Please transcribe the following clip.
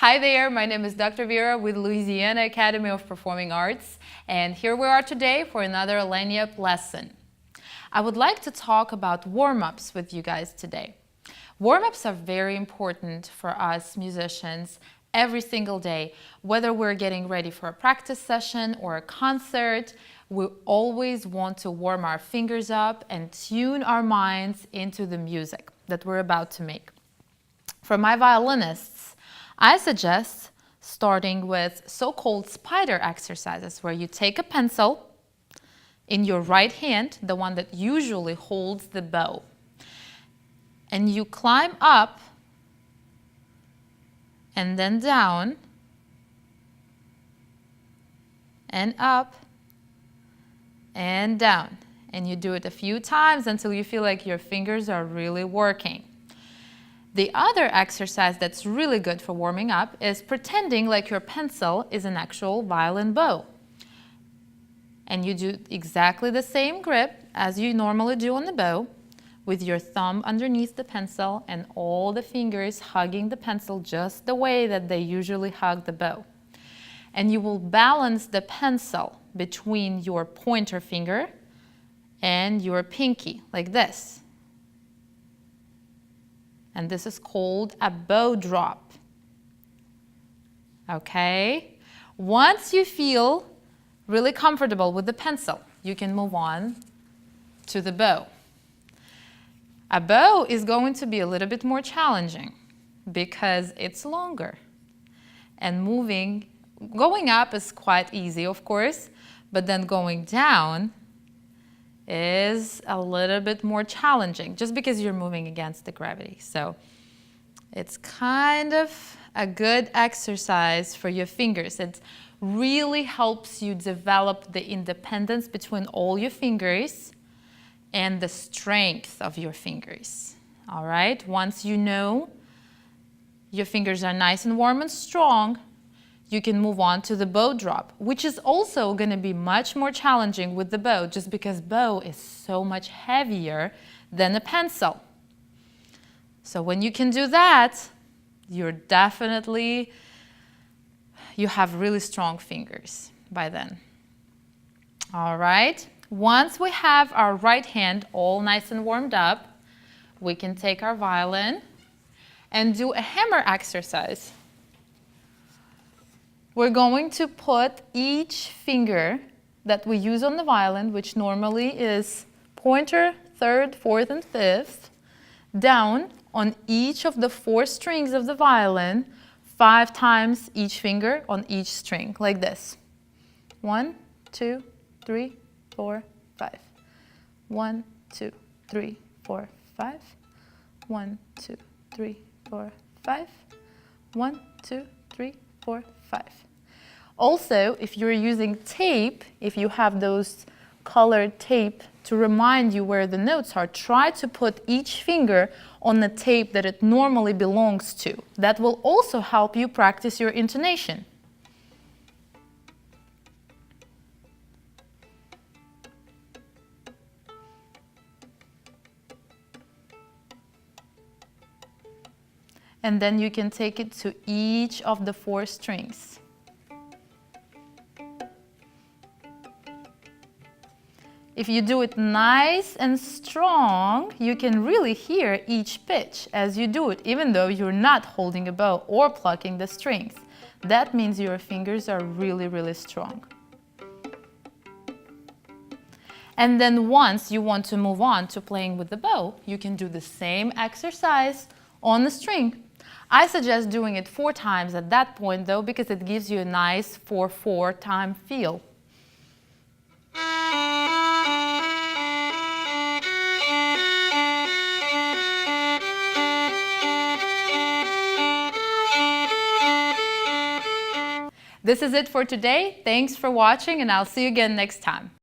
Hi there, my name is Dr. Vera with Louisiana Academy of Performing Arts, and here we are today for another Lagniappe lesson. I would like to talk about warm-ups with you guys today. Warm-ups are very important for us musicians every single day. Whether we're getting ready for a practice session or a concert, we always want to warm our fingers up and tune our minds into the music that we're about to make. For my violinists, I suggest starting with so-called spider exercises, where you take a pencil in your right hand, the one that usually holds the bow, and you climb up and then down and up and down. And you do it a few times until you feel like your fingers are really working. The other exercise that's really good for warming up is pretending like your pencil is an actual violin bow. And you do exactly the same grip as you normally do on the bow, with your thumb underneath the pencil and all the fingers hugging the pencil just the way that they usually hug the bow. And you will balance the pencil between your pointer finger and your pinky, like this. And this is called a bow drop. Okay? Once you feel really comfortable with the pencil, you can move on to the bow. A bow is going to be a little bit more challenging because it's longer. And going up is quite easy, of course, but then going down is a little bit more challenging just because you're moving against the gravity. So it's kind of a good exercise for your fingers. It really helps you develop the independence between all your fingers and the strength of your fingers. All right, once you know your fingers are nice and warm and strong, you can move on to the bow drop, which is also going to be much more challenging with the bow, just because bow is so much heavier than a pencil. So when you can do that, you have really strong fingers by then. All right, once we have our right hand all nice and warmed up, we can take our violin and do a hammer exercise. We're going to put each finger that we use on the violin, which normally is pointer, third, fourth, and fifth, down on each of the 4 strings of the violin, 5 times each finger on each string, like this. 1, 2, 3, 4, 5. 1, 2, 3, 4, 5. 1, 2, 3, 4, 5. 1, 2, 3, 4, 5. Also, if you're using tape, if you have those colored tape to remind you where the notes are, try to put each finger on the tape that it normally belongs to. That will also help you practice your intonation. And then you can take it to each of the 4 strings. If you do it nice and strong, you can really hear each pitch as you do it, even though you're not holding a bow or plucking the strings. That means your fingers are really, really strong. And then once you want to move on to playing with the bow, you can do the same exercise on the string. I suggest doing it 4 times at that point though, because it gives you a nice 4/4 time feel. This is it for today. Thanks for watching, and I'll see you again next time.